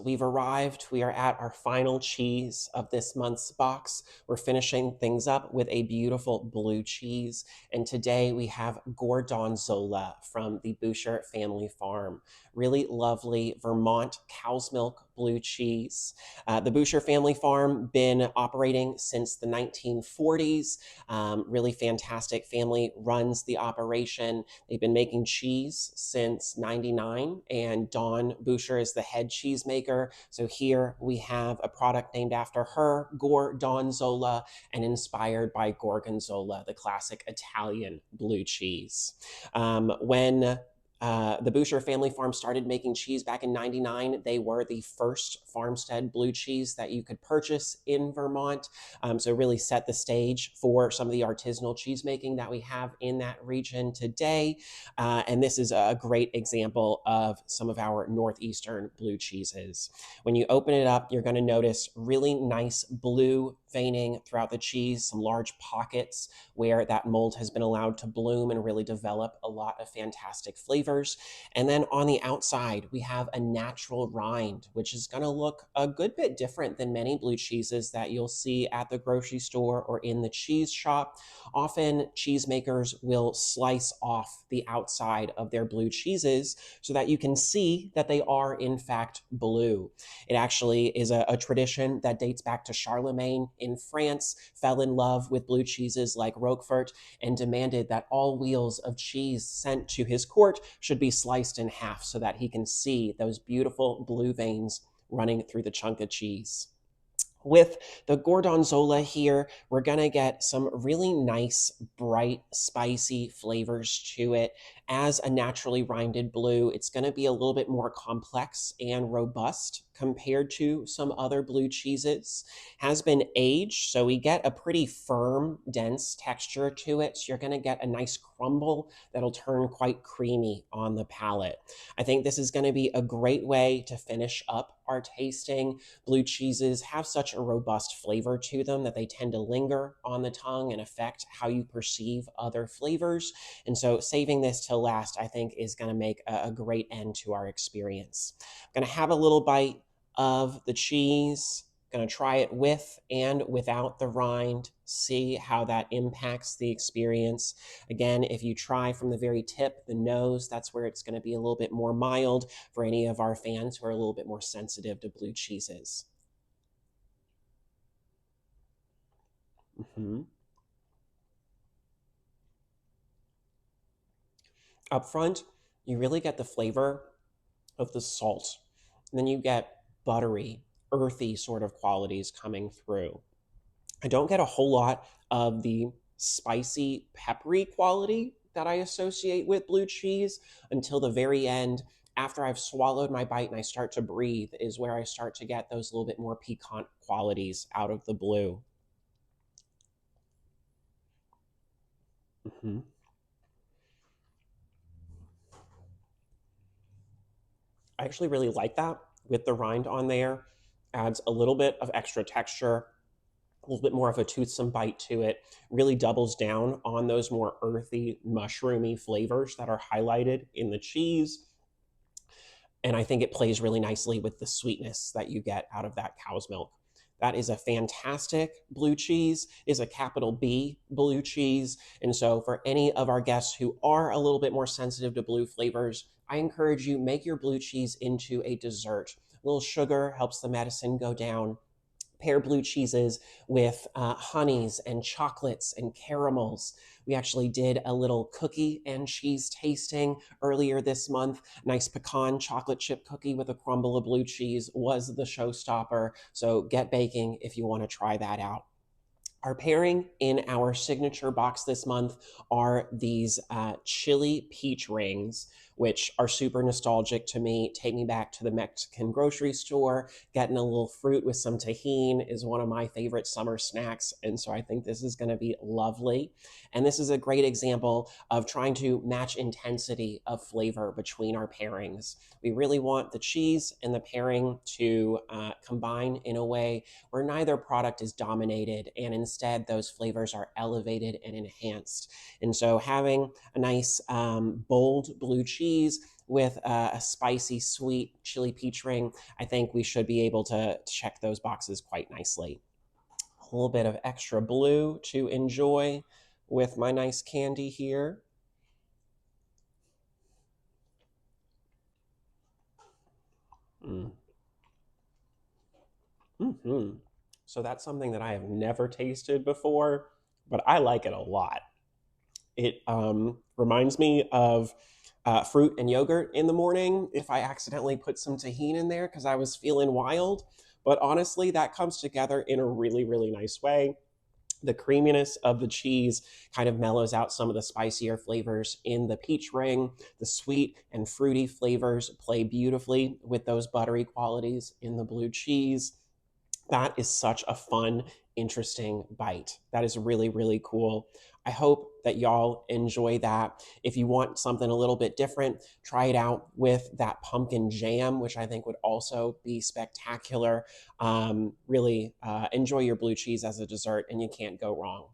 we've arrived. We are at our final cheese of this month's box. We're finishing things up with a beautiful blue cheese. And today we have Gore-Dawn-Zola from the Boucher family farm. Really lovely Vermont cow's milk blue cheese. The Boucher family farm been operating since the 1940s. Really fantastic family runs the operation. They've been making cheese since 99, and Dawn Boucher is the head cheesemaker. So here we have a product named after her, Gore-Dawn-Zola, and inspired by Gorgonzola, the classic Italian blue cheese. When the Boucher family farm started making cheese back in 99. They were the first farmstead blue cheese that you could purchase in Vermont. So really set the stage for some of the artisanal cheese making that we have in that region today. And this is a great example of some of our northeastern blue cheeses. When you open it up, you're going to notice really nice blue veining throughout the cheese, some large pockets where that mold has been allowed to bloom and really develop a lot of fantastic flavors. And then on the outside, we have a natural rind, which is going to look a good bit different than many blue cheeses that you'll see at the grocery store or in the cheese shop. Often, cheesemakers will slice off the outside of their blue cheeses so that you can see that they are, in fact, blue. It actually is a tradition that dates back to Charlemagne in France, fell in love with blue cheeses like Roquefort, and demanded that all wheels of cheese sent to his court should be sliced in half so that he can see those beautiful blue veins running through the chunk of cheese. With the Gore-Dawn-Zola here, we're going to get some really nice, bright, spicy flavors to it. As a naturally rinded blue, it's going to be a little bit more complex and robust compared to some other blue cheeses. Has been aged, so we get a pretty firm, dense texture to it. So you're going to get a nice crumble that'll turn quite creamy on the palate. I think this is going to be a great way to finish up our tasting. Blue cheeses have such a robust flavor to them that they tend to linger on the tongue and affect how you perceive other flavors. And so saving this till last, I think, is going to make a great end to our experience. I'm going to have a little bite of the cheese. Going to try it with and without the rind, see how that impacts the experience. Again, if you try from the very tip, the nose, that's where it's going to be a little bit more mild for any of our fans who are a little bit more sensitive to blue cheeses. Mm-hmm. Up front, you really get the flavor of the salt. And then you get buttery, earthy sort of qualities coming through. I don't get a whole lot of the spicy, peppery quality that I associate with blue cheese until the very end. After I've swallowed my bite and I start to breathe, is where I start to get those little bit more piquant qualities out of the blue. Mm-hmm. I actually really like that with the rind on there. Adds a little bit of extra texture, a little bit more of a toothsome bite to it, really doubles down on those more earthy, mushroomy flavors that are highlighted in the cheese. And I think it plays really nicely with the sweetness that you get out of that cow's milk. That is a fantastic blue cheese. It is a capital B blue cheese. And so for any of our guests who are a little bit more sensitive to blue flavors, I encourage you, make your blue cheese into a dessert. A little sugar helps the medicine go down. Pair blue cheeses with honeys and chocolates and caramels. We actually did a little cookie and cheese tasting earlier this month. Nice pecan chocolate chip cookie with a crumble of blue cheese was the showstopper. So get baking if you want to try that out. Our pairing in our signature box this month are these chili peach rings, which are super nostalgic to me. Take me back to the Mexican grocery store. Getting a little fruit with some tahini is one of my favorite summer snacks. And so I think this is going to be lovely. And this is a great example of trying to match intensity of flavor between our pairings. We really want the cheese and the pairing to combine in a way where neither product is dominated, and instead those flavors are elevated and enhanced. And so having a nice bold blue cheese cheese with a spicy, sweet chili peach ring, I think we should be able to check those boxes quite nicely. A little bit of extra blue to enjoy with my nice candy here. Mm. Hmm. So that's something that I have never tasted before, but I like it a lot. It reminds me of fruit and yogurt in the morning if I accidentally put some tahini in there because I was feeling wild. But honestly, that comes together in a really, really nice way. The creaminess of the cheese kind of mellows out some of the spicier flavors in the peach ring. The sweet and fruity flavors play beautifully with those buttery qualities in the blue cheese. That is such a fun, interesting bite. That is really, really cool. I hope that y'all enjoy that. If you want something a little bit different, try it out with that pumpkin jam, which I think would also be spectacular. Really enjoy your blue cheese as a dessert, and you can't go wrong.